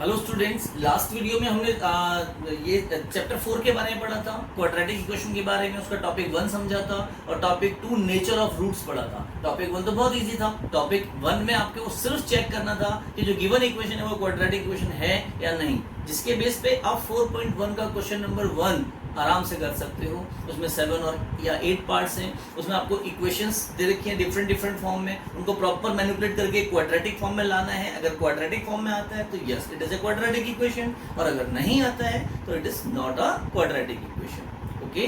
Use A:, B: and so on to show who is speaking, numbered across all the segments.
A: Hello students, last video में हमने ये चैप्टर 4 के बारे में पढ़ा था, क्वाड्रेटिक इक्वेशन के बारे में। उसका टॉपिक 1 समझा था और टॉपिक 2 नेचर ऑफ रूट्स पढ़ा था। टॉपिक 1 तो बहुत इजी था। टॉपिक 1 में आपको सिर्फ चेक करना था कि जो गिवन इक्वेशन है वो क्वाड्रेटिक इक्वेशन है या नहीं, जिसके बेस पे आप 4.1 का क्वेश्चन नंबर 1 आराम से कर सकते हो। उसमें 7 और या 8 पार्ट्स हैं। उसमें आपको इक्वेशंस दे रखी हैं डिफरेंट फॉर्म में, उनको प्रॉपर मैनिपुलेट करके क्वाड्रेटिक फॉर्म में लाना है। अगर क्वाड्रेटिक फॉर्म में आता है तो yes it is a quadratic equation, और अगर नहीं आता है तो it is not a quadratic equation. Okay,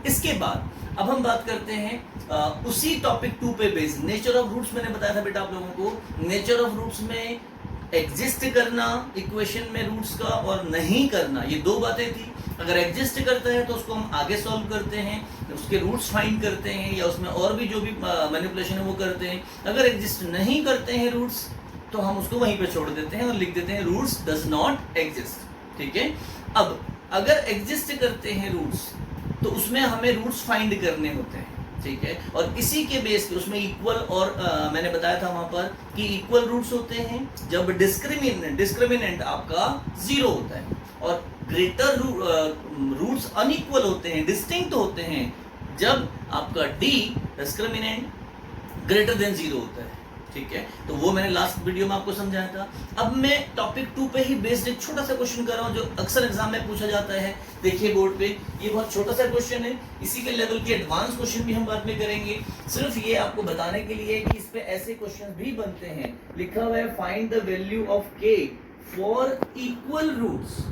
A: इसके बाद अब हम बात करते हैं उसी टॉपिक 2 पे बेस्ड नेचर ऑफ रूट्स। मैंने बताया था बेटा आप लोगों को, नेचर ऑफ रूट्स में एग्जिस्ट करना इक्वेशन में रूट्स का और नहीं करना, ये दो बातें थी। अगर एग्जिस्ट करता है तो उसको हम आगे सॉल्व करते हैं, उसके रूट्स फाइंड करते हैं, या उसमें और भी जो भी मैनिपुलेशन है वो करते हैं। अगर एग्जिस्ट नहीं करते हैं रूट्स तो हम उसको वहीं पे छोड़ देते हैं और लिख देते हैं रूट्स डज नॉट एग्जिस्ट। ठीक है। अब अगर एग्जिस्ट करते हैं रूट्स तो उसमें हमें रूट्स फाइंड करने होते हैं। ठीक है, और इसी के बेस पे उसमें इक्वल और मैंने बताया था वहां पर कि इक्वल रूट्स होते हैं जब डिस्क्रिमिनेंट आपका 0 होता है, और ग्रेटर रूट्स अनइक्वल होते हैं, डिस्टिंक्ट होते हैं जब आपका डिस्क्रिमिनेंट ग्रेटर देन 0 होता है। ठीक है, तो वो मैंने लास्ट वीडियो में आपको समझाया था। अब मैं टॉपिक 2 पे ही बेस्ड एक छोटा सा क्वेश्चन कर रहा हूँ जो अक्सर एग्जाम में पूछा जाता है। देखिए बोर्ड पे, ये बहुत छोटा सा क्वेश्चन है। इसी के लेवल के एडवांस क्वेश्चन भी हम बाद में करेंगे। सिर्फ ये आपको बताने के लिए कि इस पे ऐसे क्वेश्चन भी बनते हैं। लिखा हुआ है find the value of K for equal roots.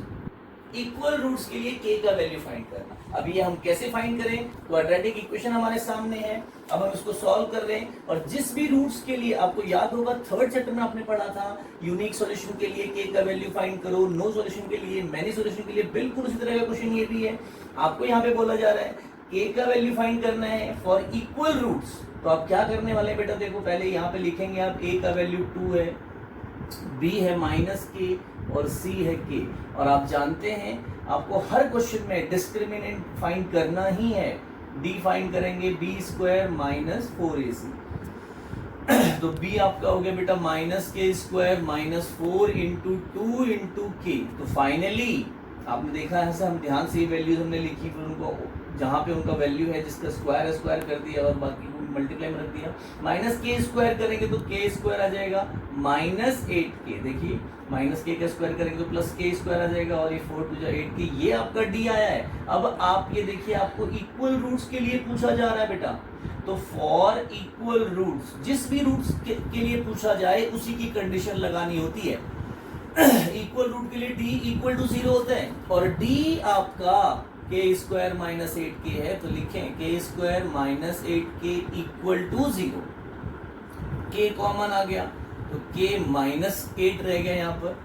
A: Equal roots के लिए के का वैल्यू फाइंड करना। अब ये हम कैसे फाइंड करें? क्वाड्रेटिक इक्वेशन हमारे सामने है, अब हम इसको सॉल्व कर रहे हैं। और जिस भी रूट्स के लिए आपको याद होगा, थर्ड चैप्टर में आपने पढ़ा था यूनिक सॉल्यूशन के लिए के का वैल्यू फाइंड करो, नो सॉल्यूशन के लिए, मैनी सॉल्यूशन के लिए, बिल्कुल उसी तरह का क्वेश्चन ये भी है। आपको यहाँ पे बोला जा रहा है के का वैल्यू फाइंड करना है फॉर इक्वल रूट्स। तो आप क्या करने वाले हैं बेटा? देखो, पहले यहाँ पे लिखेंगे आप ए का वैल्यू 2 है, बी है -k और सी है k। और आप जानते हैं आपको हर क्वेश्चन में डिस्क्रिमिनेंट फाइंड करना ही है। डी फाइंड करेंगे b² - 4ac। तो b आपका हो गया बेटा -k² - 4 × 2 × k। तो फाइनली आपने देखा है, हम ध्यान से ये वैल्यूज हमने लिखी, फिर उनको जहाँ पे उनका वैल्यू है जिसका स्क्वायर कर दिया और बाकी को मल्टीप्लाई में रख दिया। -k² करेंगे तो k² आ जाएगा -8k। देखिए -k का स्क्वायर करेंगे तो +k² आ जाएगा, और ये 4 × 2 = 8k। ये आपका d आया है। अब आप ये देखिए, आपको इक्वल रूट्स के लिए पूछा जा रहा है बेटा। तो फॉर इक्वल रूट्स, जिस भी रूट्स के लिए पूछा जाए उसी की कंडीशन लगानी होती है। इक्वल रूट के लिए d = 0 होता है, और d आपका k² - 8k है। तो लिखें k² - 8k = 0। k कॉमन आ गया तो k -8 रह गया यहाँ पर,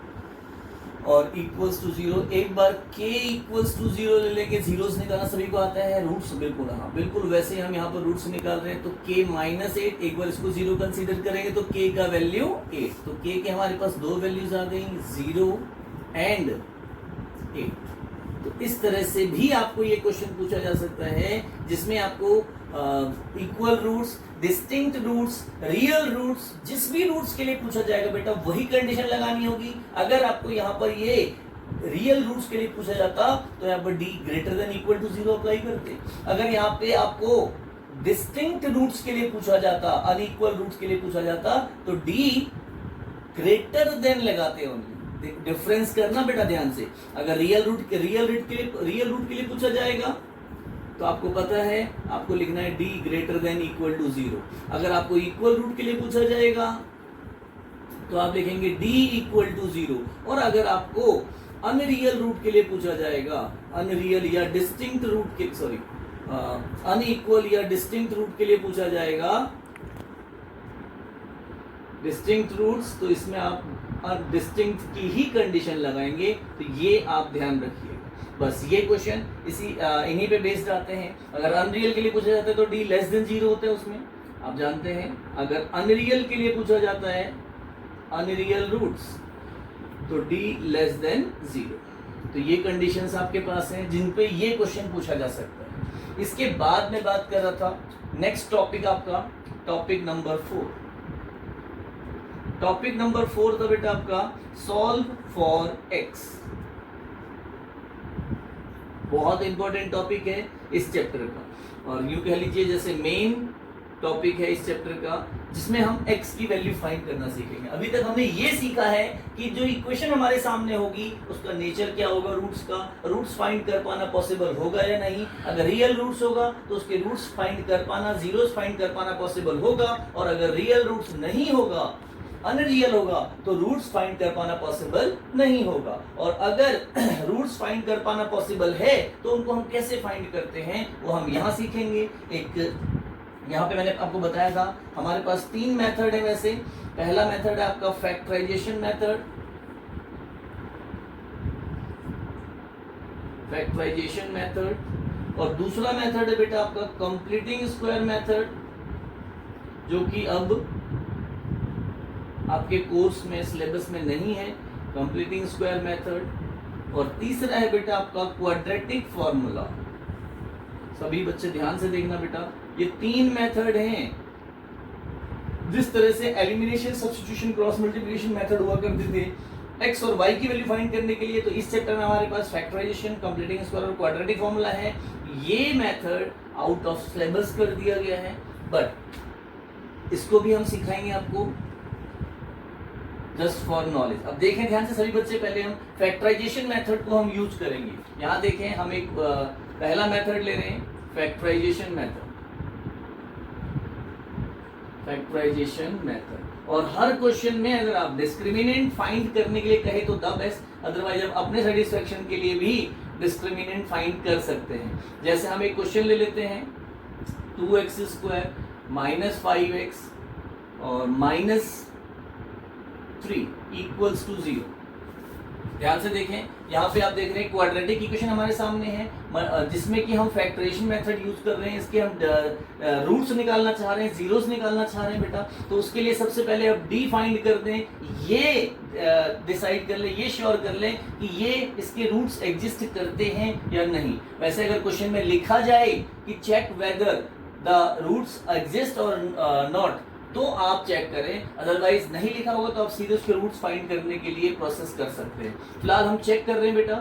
A: और इक्वल्स टू 0। एक बार k इक्वल्स टू 0 ले लेंगे, जीरोस निकालना सभी को आता है, रूट्स बिल्कुल, हाँ बिल्कुल वैसे ही हम यहाँ पर रूट्स निकाल रहे हैं। तो k -8, एक बार इसको 0 कंसीडर करेंगे तो k का वैल्यू 8। तो k के हमारे पास दो वैल्यूज आ गई, 0 एंड 8। तो इस तरह से भी आपको ये क्वेश्चन पूछा जा सकता है जिसमें आपको equal roots, distinct roots, real roots, जिस भी रूट्स के लिए पूछा जाएगा बेटा वही कंडीशन लगानी होगी। अगर आपको यहाँ पर ये रियल रूट्स के लिए पूछा जाता तो यहाँ पर d > 0 अप्लाई करते। अगर यहाँ पे आपको डिस्टिंक्ट रूट्स के लिए पूछा जाता, अनइक्वल रूट्स के लिए पूछा जाता, तो d > लगाते ओनली। डिफरेंस करना बेटा ध्यान से। अगर रियल रूट के लिए पूछा जाएगा तो आपको पता है आपको लिखना है d > 0। अगर आपको इक्वल रूट के लिए पूछा जाएगा तो आप लिखेंगे d = 0। और अगर आपको अनरियल रूट के लिए पूछा जाएगा, अनरियल या डिस्टिंक्ट रूट के, सॉरी अनइक्वल या डिस्टिंक्ट रूट के लिए पूछा जाएगा, डिस्टिंक्ट रूट्स, तो इसमें आप डिस्टिंक्ट की ही कंडीशन लगाएंगे। तो ये आप ध्यान रखिएगा। बस ये क्वेश्चन इन्हीं पे बेस्ड आते हैं। अगर अनरियल के लिए पूछा जाता है तो d < 0 होता है उसमें, आप जानते हैं। अगर अनरियल के लिए पूछा जाता है, अनरियल रूट्स, तो d < 0। तो ये कंडीशंस आपके पास हैं जिन पे ये क्वेश्चन पूछा जा सकता है। इसके बाद में बात कर रहा था नेक्स्ट टॉपिक, आपका टॉपिक नंबर 4। टॉपिक नंबर 4 था बेटा आपका सॉल्व फॉर एक्स। बहुत इंपॉर्टेंट टॉपिक है इस चैप्टर का, और यूं कह लीजिए जैसे मेन टॉपिक है इस चैप्टर का, जिसमें हम x की वैल्यू फाइंड करना सीखेंगे। अभी तक हमने ये सीखा है कि जो इक्वेशन हमारे सामने होगी उसका नेचर क्या होगा, रूट्स का, रूट्स फाइंड कर पाना पॉसिबल होगा या नहीं। अगर रियल रूट्स होगा तो उसके रूट्स फाइंड कर पाना, जीरोस फाइंड कर पाना पॉसिबल होगा, और अगर रियल रूट्स नहीं होगा, अनरियल होगा, तो रूट्स फाइंड कर पाना पॉसिबल नहीं होगा। और अगर रूट्स फाइंड कर पाना पॉसिबल है तो उनको हम कैसे फाइंड करते हैं वो हम यहाँ सीखेंगे। एक यहाँ पे मैंने आपको बताया था हमारे पास 3 मेथड है। वैसे पहला मेथड है आपका फैक्टराइजेशन मेथड, फैक्टराइजेशन मेथड, और दूसरा मेथड है बेटा आपका कंप्लीटिंग स्क्वायर मेथड, जो कि अब आपके कोर्स में, सिलेबस में नहीं है, कंप्लीटिंग स्क्वायर मेथड। और तीसरा है बेटा आपका क्वाड्रेटिक फॉर्मूला। सभी बच्चे ध्यान से देखना बेटा, ये 3 मेथड हैं। जिस तरह से elimination, substitution, cross multiplication method हुआ करते थे x और y की वैल्यू फाइंड करने के लिए, तो इस चैप्टर में हमारे पास फैक्टराइजेशन, कंप्लीटिंग स्क्वायर और क्वाड्रेटिक फॉर्मूला है। ये मेथड आउट ऑफ सिलेबस कर दिया गया है, बट इसको भी हम सिखाएंगे आपको जस्ट फॉर नॉलेज। अब देखें ध्यान से सभी बच्चे, पहले हम फैक्टराइजेशन मेथड को हम यूज करेंगे। यहाँ देखें हम एक पहला मेथड ले रहे हैं, फैक्टराइजेशन मेथड, फैक्टराइजेशन मेथड। और हर क्वेश्चन में अगर आप डिस्क्रिमिनेंट फाइंड करने के लिए कहे तो द बेस्ट, अदरवाइज आप अपने सेटिस्फेक्शन के लिए भी डिस्क्रिमिनेंट फाइंड कर सकते हैं। जैसे हम एक क्वेश्चन ले लेते हैं 2x स्क्वायर माइनस 5x और माइनस 3 इक्वल्स टू 0। ध्यान से देखें, यहाँ पे आप देख रहे हैं क्वाड्रेटिक इक्वेशन हमारे सामने है, जिसमें कि हम फैक्टराइजेशन मेथड यूज कर रहे हैं। इसके हम रूट्स निकालना चाह रहे हैं, जीरोस निकालना चाह रहे हैं बेटा। तो उसके लिए सबसे पहले आप डी फाइंड कर दें, ये डिसाइड कर लें, ये श्योर कर लें कि ये इसके रूट्स एग्जिस्ट करते हैं या नहीं। वैसे अगर क्वेश्चन में लिखा जाए कि check whether the roots exist और नॉट, तो आप चेक करें, अदरवाइज नहीं लिखा होगा तो आप सीधे उसके रूट्स फाइंड करने के लिए प्रोसेस कर सकते हैं। फिलहाल हम चेक कर रहे हैं बेटा,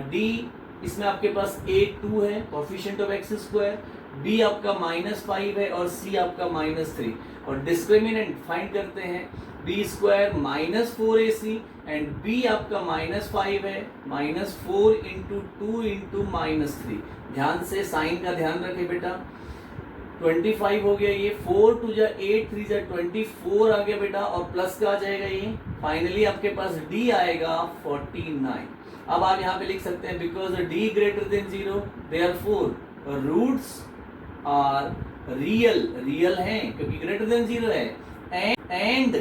A: डी इसमें आपके पास a2 है, coefficient of x square, b आपका -5 है और c आपका -3। और डिस्क्रिमिनेंट फाइंड करते हैं, b square -4ac and b आपका -5 है, -4 इंटू 2 इंटू -3। ध्यान से साइन का ध्यान रखें बेटा। 25 हो गया, ये 4 2 जा 8 3 जा 24 आ गया बेटा, और प्लस का आ जाएगा ये। फाइनली आपके पास d आएगा 49। अब आप यहाँ पे लिख सकते हैं because d greater than 0 therefore roots are real, real हैं क्योंकि ग्रेटर देन 0 है, एंड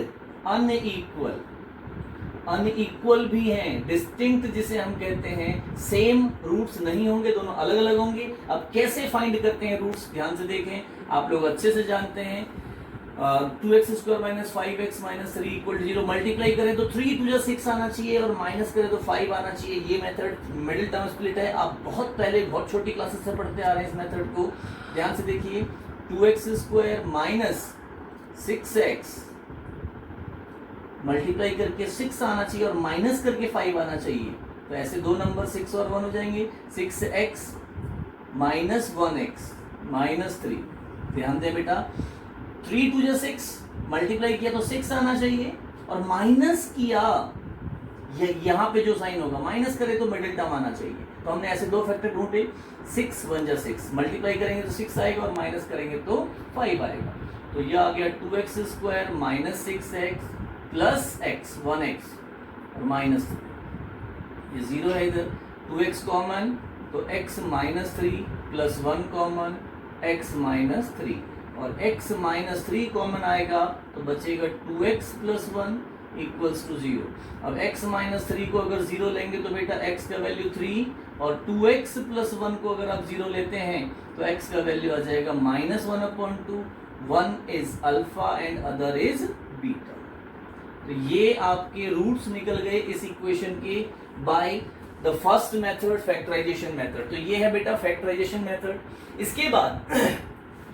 A: अनइक्वल, अनइक्वल भी हैं, डिस्टिंक्ट जिसे हम कहते हैं, सेम रूट्स नहीं होंगे, दोनों अलग अलग होंगे। अब कैसे फाइंड करते हैं रूट्स, ध्यान से देखें, आप लोग अच्छे से जानते हैं। 2x square minus 5x minus 3 equal 0, multiply करें तो 3 2 जा 6 आना चाहिए और माइनस करें तो 5 आना चाहिए। ये मेथड मिडिल टर्म स्प्लिट है, आप बहुत पहले बहुत छोटी क्लासेस से पढ़ते आ रहे हैं इस मेथड को। ध्यान से देखिए, 2x square minus 6x multiply करके 6 आना चाहिए और माइनस करके 5 आना चाहिए। तो ऐसे दो नंबर 6 और 1 हो जाएंगे, 6x माइनस 1x माइनस 3। ध्यान दें बेटा, 3 2 जा 6 मल्टीप्लाई किया तो 6 आना चाहिए और माइनस किया, यहाँ पे जो साइन होगा माइनस करे तो मिडिल टर्म आना चाहिए। तो हमने ऐसे दो फैक्टर ढूंढे, 6 1 जा 6 मल्टीप्लाई करेंगे तो 6 आएगा और माइनस करेंगे तो 5 आएगा। तो यह आ गया 2x square minus 6x plus x 1x और माइनस 3, ये 0 है इधर, 2x कॉमन तो x minus 3 plus 1 common x minus 3 और x माइनस 3 कॉमन आएगा तो बचेगा 2x प्लस 1 इक्वल्स टू 0। अब x माइनस 3 को अगर 0 लेंगे तो बेटा x का वैल्यू 3 और 2x प्लस 1 को अगर आप 0 लेते हैं तो x का वैल्यू आ जाएगा -1/2। 1 is alpha and other is beta. तो ये आपके रूट्स निकल गए इस इक्वेशन के by the first method, factorisation method. तो ये है बेटा फैक्टराइजेशन मेथड। इसके बाद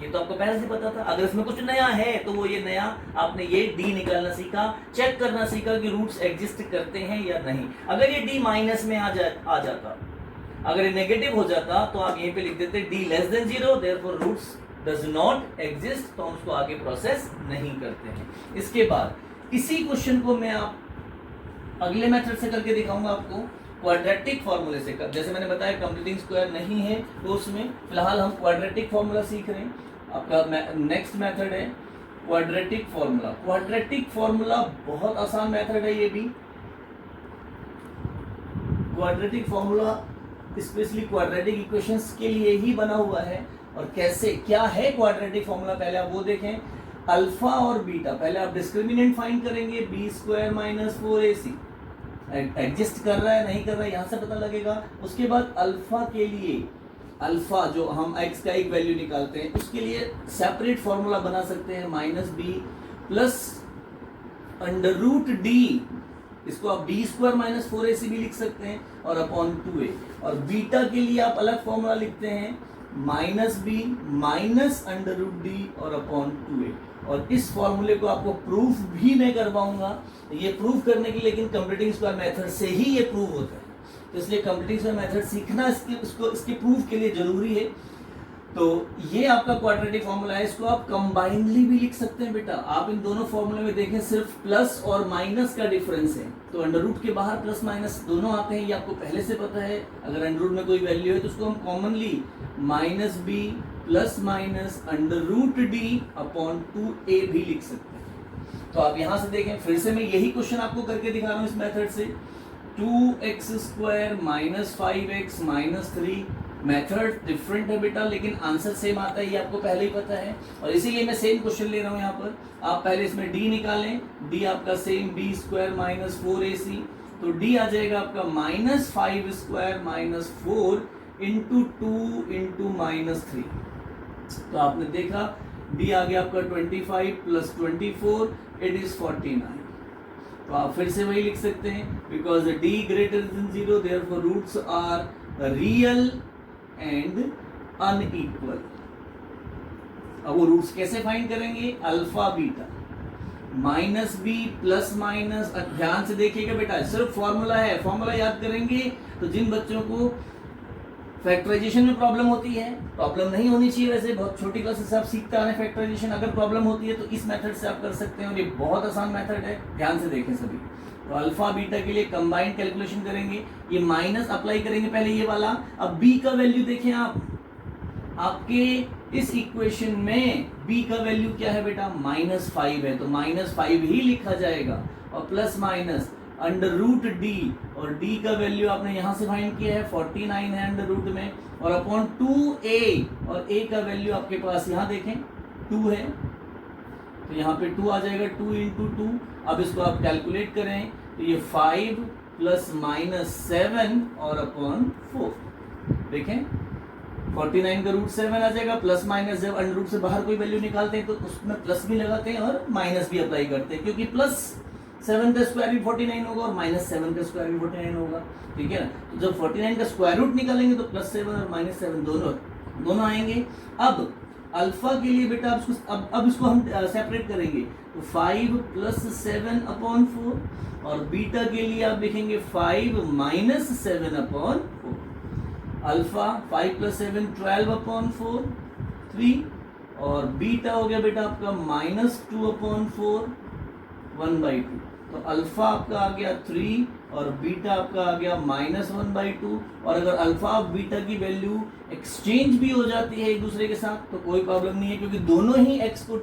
A: ये तो आपको पहले से पता था। अगर इसमें कुछ नया है तो वो ये नया आपने ये डी निकालना सीखा, चेक करना सीखा कि रूट्स एग्जिस्ट करते हैं या नहीं। अगर ये डी माइनस में आ जाता, अगर ये नेगेटिव हो जाता तो आप यहीं पे लिख देते D less than 0, therefore roots does not exist, तो हम उसको आगे प्रोसेस नहीं करते हैं। इसके बाद इसी क्वेश्चन को मैं आप अगले मेथड से करके दिखाऊंगा आपको, क्वाड्रेटिक फॉर्मूले से। जैसे मैंने बताया कंप्लीटिंग स्क्वायर नहीं है तो उसमें फिलहाल हम क्वाड्रेटिक फॉर्मूला सीख रहे हैं। आपका नेक्स्ट मेथड है क्वाड्रेटिक फॉर्मूला। क्वाड्रेटिक फॉर्मूला बहुत आसान मेथड है ये भी। Quadratic formula specially quadratic equations के लिए ही बना हुआ है। और कैसे, क्या है क्वाड्रेटिक फॉर्मूला, पहले आप वो देखें। अल्फा और बीटा, पहले आप डिस्क्रिमिनेंट फाइंड करेंगे, B square minus 4ac exist कर रहा है नहीं कर रहा है यहां से पता लगेगा। उसके बाद अल्फा के लिए, अल्फा जो हम x का एक वैल्यू निकालते हैं उसके लिए सेपरेट फॉर्मूला बना सकते हैं, minus B plus under root D, इसको आप बी स्क्वायर माइनस 4ac भी लिख सकते हैं, और अपॉन 2a। और बीटा के लिए आप अलग फॉर्मूला लिखते हैं, minus B minus under root D और अपॉन 2a। और इस फॉर्मूले को आपको प्रूफ भी मैं करवाऊंगा। ये प्रूफ करने के लिए लेकिन कंप्लीटिंग स्क्वायर मेथड से ही ये प्रूफ होता है, तो इसलिए कंप्लीटिंग स्क्वायर मेथड सीखना इसके प्रूफ के लिए जरूरी है। तो ये आपका क्वाड्रेटिक फॉर्मूला है, इसको आप कंबाइनली भी लिख सकते हैं बेटा। आप इन दोनों फॉर्मूले में देखें सिर्फ प्लस और माइनस का डिफरेंस है, तो अंडर रूट के बाहर प्लस माइनस दोनों आते हैं, ये आपको पहले से पता है। अगर अंडर रूट में कोई वैल्यू है तो उसको हम commonly minus B plus minus under root D upon 2a भी लिख सकते हैं। तो आप यहां से देखें, फिर से मैं यही क्वेश्चन आपको करके दिखा रहा हूं इस मेथड से। 2x square minus 5x minus 3, method different है बेटा लेकिन आंसर सेम आता है, ये आपको पहले ही पता है। और इसीलिए मैं सेम क्वेश्चन ले रहा हूं यहाँ पर। आप पहले इसमें d निकालें, d आपका same b square minus 4ac, तो d आ जाएगा आपका minus 5 square minus 4 into 2 into minus 3। तो आपने देखा d आ गया आपका 25 प्लस 24, इट इज 49। तो आप फिर से वही लिख सकते हैं, because d greater than 0 therefore roots are real and unequal. अब वो रूट्स कैसे फाइंड करेंगे, alpha beta minus B plus minus. ध्यान से देखिएगा बेटा, सिर्फ फॉर्मूला है, फॉर्मूला याद करेंगे। तो जिन बच्चों को फैक्टराइजेशन में प्रॉब्लम होती है, प्रॉब्लम नहीं होनी चाहिए वैसे, बहुत छोटी क्लास से आप सीखते आ रहे हैं फैक्टराइजेशन, अगर प्रॉब्लम होती है तो इस मेथड से आप कर सकते हैं और ये बहुत आसान मेथड है। ध्यान से देखें सभी। तो अल्फा बीटा के लिए कंबाइंड कैलकुलेशन करेंगे, ये माइनस अप्लाई करेंगे पहले ये वाला। अब बी का वैल्यू देखें आप, आपके इस इक्वेशन में बी का वैल्यू क्या है बेटा, माइनस 5 है, तो माइनस 5 ही लिखा जाएगा। और plus minus under root D, और डी का वैल्यू आपने यहां से फाइंड किया है 49 है अंडर रूट में, और अपॉन 2a, और a का वैल्यू आपके पास यहाँ देखें 2 है, तो यहाँ पे 2 आ जाएगा, 2 इंटू 2। अब इसको आप कैलकुलेट करें तो ये 5 प्लस माइनस 7 और अपॉन 4। देखें 49 का रूट 7 आ जाएगा, प्लस माइनस जब अंडर रूट से बाहर कोई वैल्यू निकालते हैं तो उसमें प्लस भी लगाते हैं और माइनस भी अप्लाई करते हैं, क्योंकि प्लस 7 का स्क्वायर भी 49 होगा और माइनस 7 का स्क्वायर भी 49 होगा। ठीक है ना, तो जब 49 का स्क्वायर रूट निकालेंगे तो प्लस 7 और माइनस 7 दोनों आएंगे। अब अल्फा के लिए बेटा अब इसको हम सेपरेट करेंगे, तो 5 प्लस 7 अपॉन 4, और बीटा के लिए आप लिखेंगे 5 minus 7 upon 4। Alpha 5 plus 7 12 upon 4 3, और बीटा हो गया बेटा आपका माइनस 2 अपॉन 4 1/2। तो अल्फा आपका आ गया 3 और बीटा आपका आ गया माइनस 1/2। और अगर अल्फा और बीटा की वैल्यू एक्सचेंज भी हो जाती है एक दूसरे के साथ तो कोई प्रॉब्लम नहीं है, क्योंकि दोनों ही एक्स को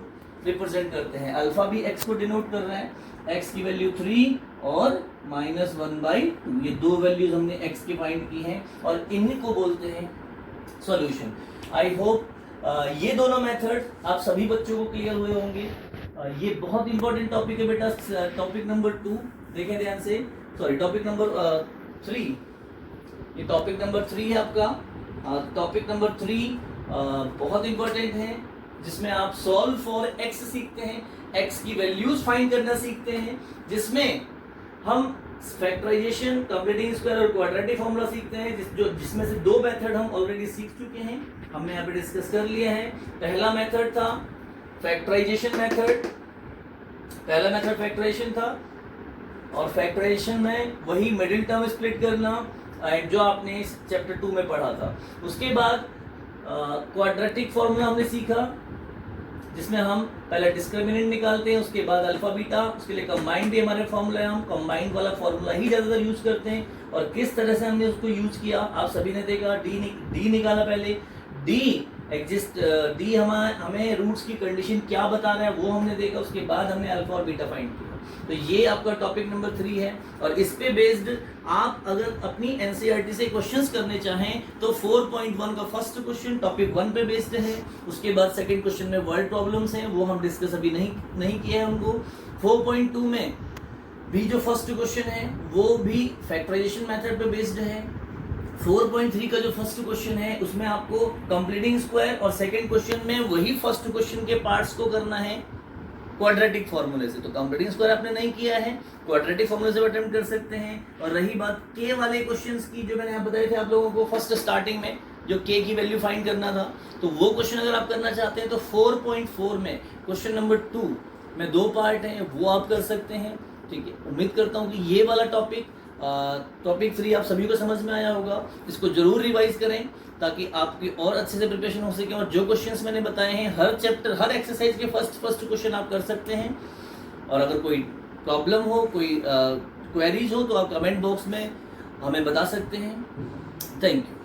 A: रिप्रेजेंट करते हैं। अल्फा भी एक्स को डिनोट कर रहा है, एक्स की वैल्यू 3 और माइनस 1/2, ये दो वैल्यूज हमने एक्स की फाइंड की हैं और इन्हीं को बोलते हैं सॉल्यूशन। आई होप ये दोनों मेथड आप सभी बच्चों को क्लियर हुए होंगे। ये बहुत इंपॉर्टेंट टॉपिक है बेटा, टॉपिक नंबर 2 देखें ध्यान से, सॉरी टॉपिक नंबर 3, ये टॉपिक नंबर 3 है आपका। टॉपिक नंबर 3 बहुत इंपॉर्टेंट है, जिसमें आप सॉल्व फॉर एक्स सीखते हैं, एक्स की वैल्यूज फाइंड करना सीखते हैं, जिसमें हम फैक्टराइजेशन, कंप्लीटिंग स्क्वायर और क्वाड्रेटिक फॉर्मूला सीखते हैं, जिसमें से दो मेथड हम ऑलरेडी सीख चुके हैं, हमने यहाँ पे डिस्कस कर लिया है। पहला मेथड था फैक्टराइजेशन मेथड, पहला मेथड फैक्टराइजेशन था, और फैक्टराइजेशन में वही मिडिल टर्म स्प्लिट करना जो आपने इस चैप्टर 2 में पढ़ा था। उसके बाद क्वाड्रेटिक फॉर्मूला हमने सीखा, जिसमें हम पहले डिस्क्रिमिनेंट निकालते हैं, उसके बाद अल्फा बीटा, उसके लिए कंबाइंड भी हमारे फॉर्मूला है, हम कंबाइंड वाला फॉर्मूला ही ज़्यादातर यूज करते हैं। और किस तरह से हमने उसको यूज किया आप सभी ने देखा। डी निकाला पहले, डी हमें रूट्स की कंडीशन क्या बता रहा है वो हमने देखा, उसके बाद हमने अल्फा और बीटा फाइंड किया। तो ये आपका टॉपिक नंबर 3 है, और इस पे बेस्ड आप अगर अपनी एनसीईआरटी से क्वेश्चंस करने चाहें तो 4.1 का फर्स्ट क्वेश्चन टॉपिक 1 पे बेस्ड है। उसके बाद सेकंड क्वेश्चन में वर्ड प्रॉब्लम्स हैं, वो हम डिस्कस अभी नहीं किए हैं उनको। 4.2 में भी जो फर्स्ट क्वेश्चन है वो भी फैक्टराइजेशन मेथड पे बेस्ड है। 4.3 का जो फर्स्ट क्वेश्चन है उसमें आपको कंप्लीटिंग स्क्वायर, और सेकंड क्वेश्चन में वही फर्स्ट क्वेश्चन के पार्ट्स को करना है क्वाड्रेटिक फॉर्मूले से। तो कंप्लीटिंग स्क्वायर आपने नहीं किया है, क्वाड्रेटिक फॉर्मूले से अटेम्प्ट कर सकते हैं। और रही बात के वाले क्वेश्चंस की, जो मैंने यहाँ बताए थे आप लोगों को फर्स्ट स्टार्टिंग में, जो के की वैल्यू फाइंड करना था, तो वो क्वेश्चन अगर आप करना चाहते हैं तो 4.4 में क्वेश्चन नंबर 2 में 2 पार्ट हैं, वो आप कर सकते हैं। ठीक है, उम्मीद करता हूँ कि ये वाला टॉपिक 3 आप सभी को समझ में आया होगा। इसको जरूर रिवाइज करें ताकि आपकी और अच्छे से प्रिपरेशन हो सके। और जो क्वेश्चंस मैंने बताए हैं हर चैप्टर, हर एक्सरसाइज के फर्स्ट क्वेश्चन आप कर सकते हैं। और अगर कोई प्रॉब्लम हो, कोई क्वेरीज हो, तो आप कमेंट बॉक्स में हमें बता सकते हैं। Thank you.